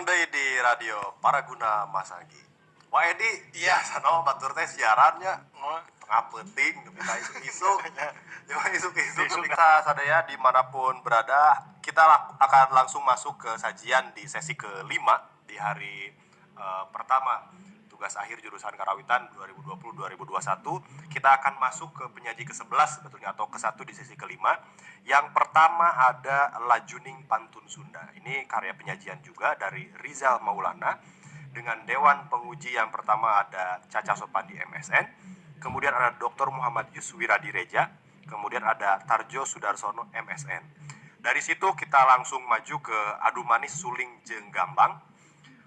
Urang deui di radio Paraguna Masagi. Wah Edi, iya sana batur teh siarannya tengah penting kita isuk-isuk. Cuma isuk-isuk kita sadaya dimanapun berada, kita akan langsung masuk ke sajian di sesi kelima di hari pertama tugas akhir jurusan Karawitan 2020-2021. Kita akan masuk ke penyaji ke-11 sebetulnya atau ke-1 di sesi kelima. Yang pertama ada Lajuning Pantun Sunda. Ini karya penyajian juga dari Rizal Maulana. Dengan Dewan Penguji yang pertama ada Caca Sopandi MSN. Kemudian ada Dr. Muhammad Yuswiradi Reja. Kemudian ada Tarjo Sudarsono MSN. Dari situ kita langsung maju ke Adu Manis Suling Jeung Gambang.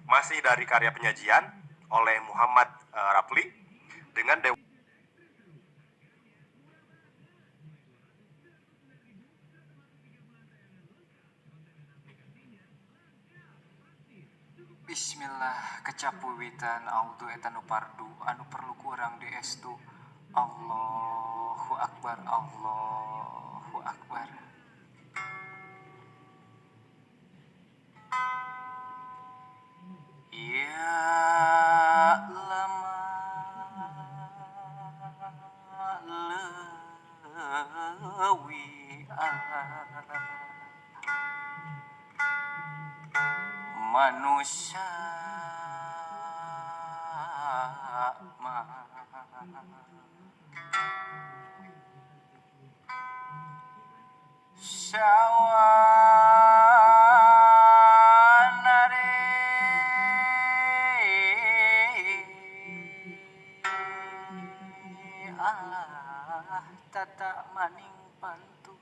Masih dari karya penyajian oleh Muhammad Rapli dengan Bismillah kecapuwitan auto eta nu pardu anu perlu kurang diestu. Allahu Akbar, Allahu Akbar. Ya lama lewi manusia sawanare Allah tata maning pantun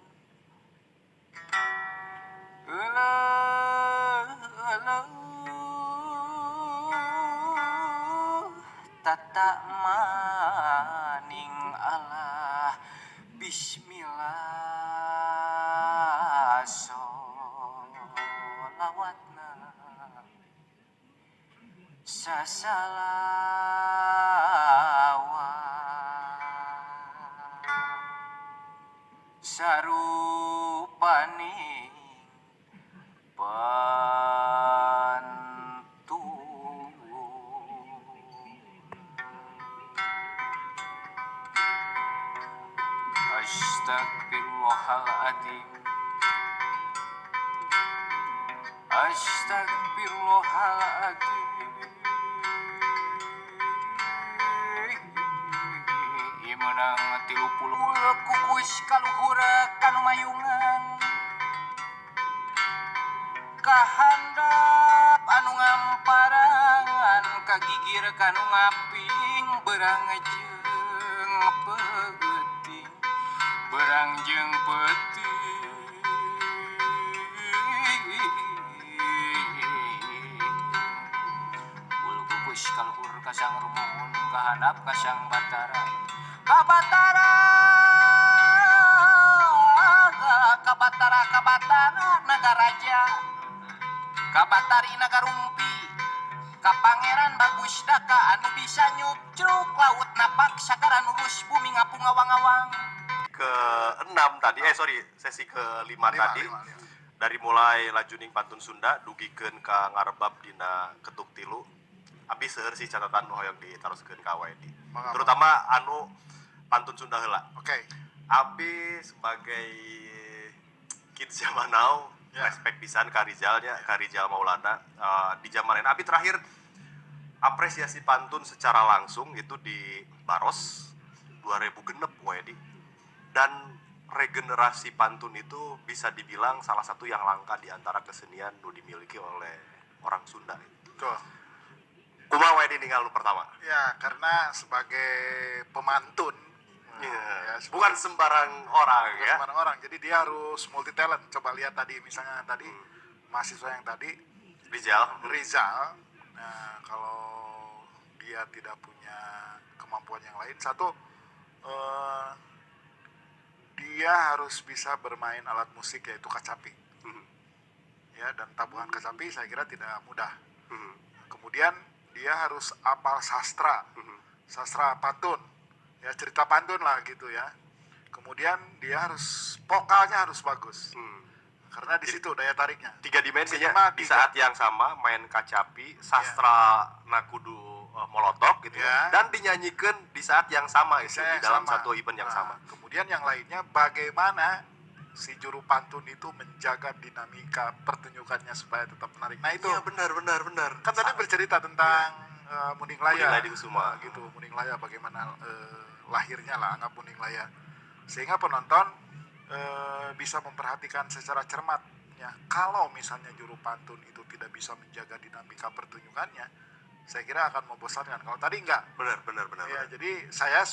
tata maning Allah. Bismillah sholawatna sasalawat sarupaning pantun. Astagfirullahaladzim, astagfirullahaladzim. Menang 30 kukus kaluhur kanu mayungan kahandap anu ngamparangan kagigir kanu ngaping berang jeung peuting berang jeung peuting ulu kukus kaluhur kasang rumun kahandap kasang batara kabatara nagaraja kabatari nagarumpi kapangeran bagus daka anu bisa nyucruk laut napak sakara nurus bumi ngapung ngawang-ngawang. ke-6 tadi, sesi ke-5 tadi. Dari mulai Lajuning Pantun Sunda dugikeun ka ngarebab dina ketuk tilu. Abi seueur sih catatan nu hoyong ditaroskeun ka awake di. Terutama anu pantun Sunda heula. Oke. Abi sebagai kids zaman now, respect pisan ka Rizalnya, ka Rizal Maulana di zaman Abi terakhir apresiasi pantun secara langsung itu di Baros 2006 wedi. Dan regenerasi pantun itu bisa dibilang salah satu yang langka di antara kesenian nu dimiliki oleh orang Sunda. Betul. Kumaha wedi ninggal nu pertama? Ya, karena sebagai pemantun ya, bukan sembarang orang bukan ya. sembarang orang. Jadi dia harus multi talent. Coba lihat tadi misalnya tadi mahasiswa yang tadi Rizal. Nah, kalau dia tidak punya kemampuan yang lain, satu dia harus bisa bermain alat musik yaitu kacapi. Ya, dan tabungan kacapi saya kira tidak mudah. Kemudian dia harus apal sastra. Sastra pantun. Ya, cerita pantun lah gitu ya. Kemudian dia harus vokalnya harus bagus. karena di situ daya tariknya. 3 dimensinya Minimal di 3. saat yang sama main kacapi sastra nakudu molotov gitu Ya. dan dinyanyikan di saat yang sama itu Saya di dalam sama. satu event yang Nah, sama. Kemudian yang lainnya bagaimana si juru pantun itu menjaga dinamika pertunjukannya supaya tetap menarik. Nah itu Iya benar. kan tadi bercerita tentang Muning Laya. Muning Laya di Kusuma. Gitu, Muning Laya bagaimana lahirnya lah anggap Muning Laya. Sehingga penonton bisa memperhatikan secara cermat ya. Kalau misalnya juru pantun itu tidak bisa menjaga dinamika pertunjukannya, saya kira akan membosankan. Kalau tadi enggak. Benar. Ya, jadi saya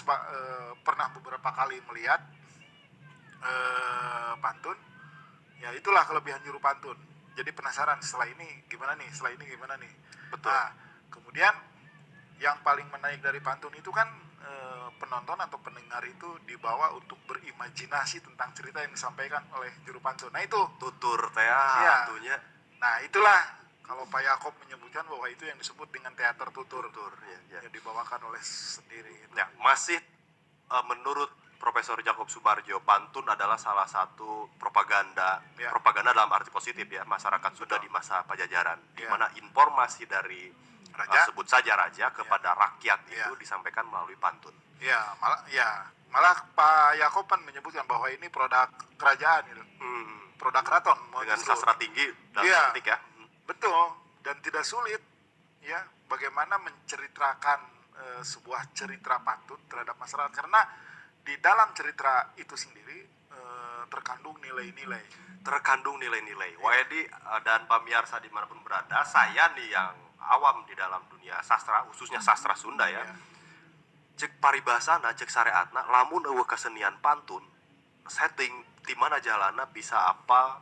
pernah beberapa kali melihat pantun. Ya itulah kelebihan juru pantun. Jadi penasaran setelah ini gimana nih, Betul. Nah, kemudian yang paling menarik dari pantun itu kan penonton atau pendengar itu dibawa untuk berimajinasi tentang cerita yang disampaikan oleh juru pantun. Nah itu. Tutur teh Iya. atunya Nah itulah kalau Pak Yakob menyebutkan bahwa itu yang disebut dengan teater tutur. ya. Yang dibawakan oleh sendiri. Ya, masih menurut Profesor Jacob Subarjo, pantun adalah salah satu propaganda Ya. propaganda dalam arti positif ya masyarakat Sunda Betul. di masa Pajajaran, di Ya. mana informasi dari Raja. sebut saja raja kepada rakyat Ya. itu disampaikan melalui pantun. Malah Pak Yakob kan menyebutkan bahwa ini produk kerajaan gitu. Produk keraton Dengan justru. sastra tinggi dalam Iya. arti ya. Betul, dan tidak sulit ya bagaimana menceritakan sebuah cerita pantun terhadap masyarakat, karena di dalam cerita itu sendiri terkandung nilai-nilai. Waedi dan pemirsa dimanapun berada, saya nih yang awam di dalam dunia sastra, khususnya sastra Sunda ya. Ya. Cek paribasana, cek syariatna, lamun eueuh kesenian pantun, setting di mana jalana bisa apa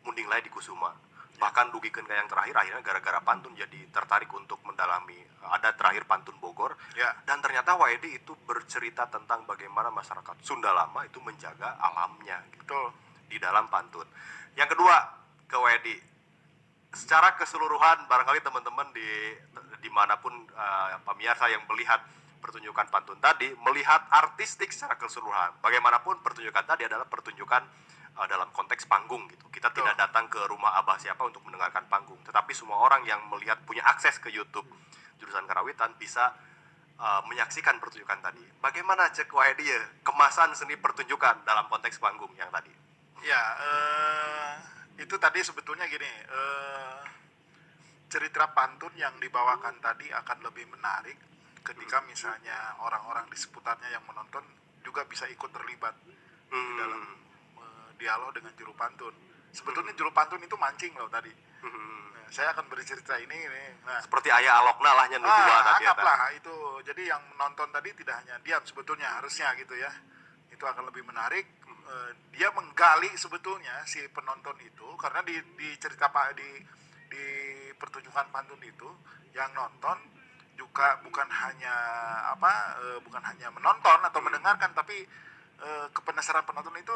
munding lain di Kusuma. Bahkan dugikeun ka yang terakhir, akhirnya gara-gara pantun jadi tertarik untuk mendalami ada terakhir pantun Bogor. Ya. Dan ternyata Waedi itu bercerita tentang bagaimana masyarakat Sunda lama itu menjaga alamnya gitu, Betul. di dalam pantun. Yang kedua, ke Waedi, secara keseluruhan barangkali teman-teman dimanapun pemirsa yang melihat pertunjukan pantun tadi, melihat artistik secara keseluruhan. Bagaimanapun pertunjukan tadi adalah pertunjukan dalam konteks panggung gitu. Kita Betul. tidak datang ke rumah abah siapa untuk mendengarkan panggung, tetapi semua orang yang melihat punya akses ke YouTube jurusan Karawitan bisa menyaksikan pertunjukan tadi. Bagaimana cek Waedi ya kemasan seni pertunjukan dalam konteks panggung yang tadi? Ya, itu tadi sebetulnya gini, cerita pantun yang dibawakan tadi akan lebih menarik ketika misalnya orang-orang di seputarnya yang menonton juga bisa ikut terlibat di dalam dialog dengan juru pantun. Sebetulnya juru pantun itu mancing loh tadi. Nah, saya akan bercerita ini. Nah, Seperti ayah alokna lah nya nu dua tadi eta. anggaplah itu. Jadi yang menonton tadi tidak hanya diam sebetulnya, harusnya gitu ya. Itu akan lebih menarik. Dia menggali sebetulnya si penonton itu, karena di cerita di pertunjukan pantun itu yang nonton juga bukan hanya menonton atau mendengarkan, tapi kepenasaran penonton itu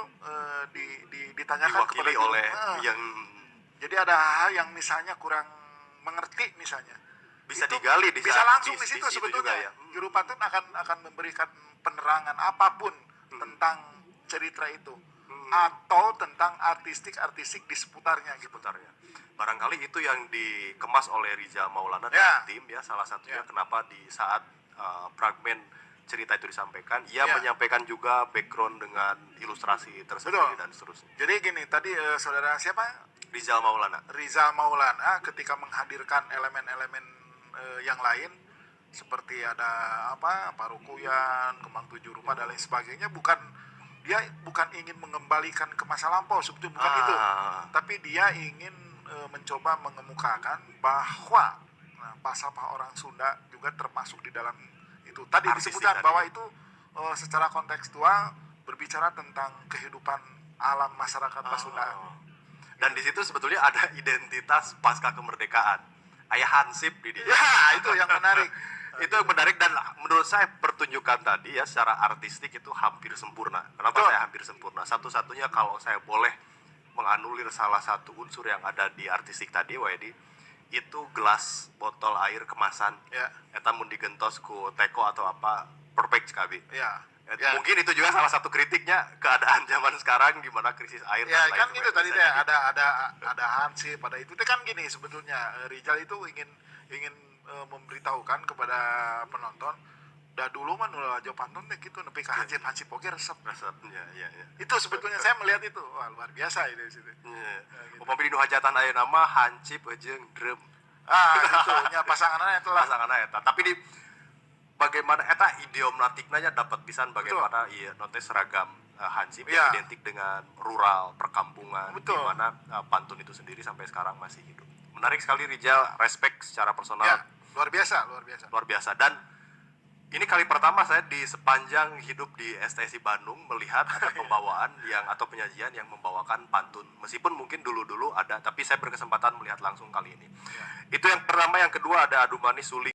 ditanyakan kepada Diwakili oleh yang jadi ada hal yang misalnya kurang mengerti misalnya, bisa itu digali bisa langsung di situ situ sebetulnya juga ya. juru pantun akan memberikan penerangan apapun tentang cerita itu atau tentang artistik di seputarnya gitu. Barangkali itu yang dikemas oleh Rizal Maulana dan Ya. tim ya, salah satunya Ya. kenapa di saat fragmen cerita itu disampaikan, ia Ya. menyampaikan juga background dengan ilustrasi tersendiri Betul. dan seterusnya. Jadi gini, tadi saudara siapa? Rizal Maulana. Rizal Maulana ketika menghadirkan elemen-elemen yang lain seperti ada Parukuyan, Kembang Tujuh Rupa dan lain sebagainya, dia bukan ingin mengembalikan ke masa lampau, sebetulnya bukan itu, tapi dia ingin mencoba mengemukakan bahwa pasapah orang Sunda juga termasuk di dalam itu. Tadi Artistik disebutkan tadi. bahwa itu secara kontekstual berbicara tentang kehidupan alam masyarakat Pasundan. Dan di situ sebetulnya ada identitas pasca kemerdekaan. Ayah Hansip di dia. Ya, itu yang menarik. Itu yang menarik dan menurut saya pertunjukan tadi ya secara artistik itu hampir sempurna. Kenapa Betul. saya hampir sempurna? Satu-satunya kalau saya boleh menganulir salah satu unsur yang ada di artistik tadi, Waedi, itu gelas botol air kemasan. Ya. Eta mun digentos ku teko atau apa perfect sekali. Ya. Ya. Mungkin itu juga salah satu kritiknya keadaan zaman sekarang gimana krisis air Ya dan lain kan gitu sebagainya. tadi Bisa teh jadi. ada Hansip, pada itu teh kan gini sebetulnya Rijal itu ingin memberitahukan kepada penonton dah dulu mah nula aja pantun teh gitu nepi ka hansip oge resep. Resepnya, ya. Itu sebetulnya saya melihat itu wah luar biasa itu di situ. Iya. gitu. Upami di nu hajatan aya nama hancip jeung drum. Gitu nya pasangannya itu lah. Pasanganna eta. Tapi di bagaimana eta idiomatiknya dapat pisan bagaimana iya note seragam hansip Iya. yang identik dengan rural perkampungan Betul. di mana pantun itu sendiri sampai sekarang masih hidup. Menarik sekali Rijal, respect secara personal Ya, luar biasa. luar biasa. Dan ini kali pertama saya di sepanjang hidup di STSI Bandung melihat ada pembawaan yang atau penyajian yang membawakan pantun. Meskipun mungkin dulu-dulu ada, tapi saya berkesempatan melihat langsung kali ini. Itu yang pertama, yang kedua ada Adu Manis Suling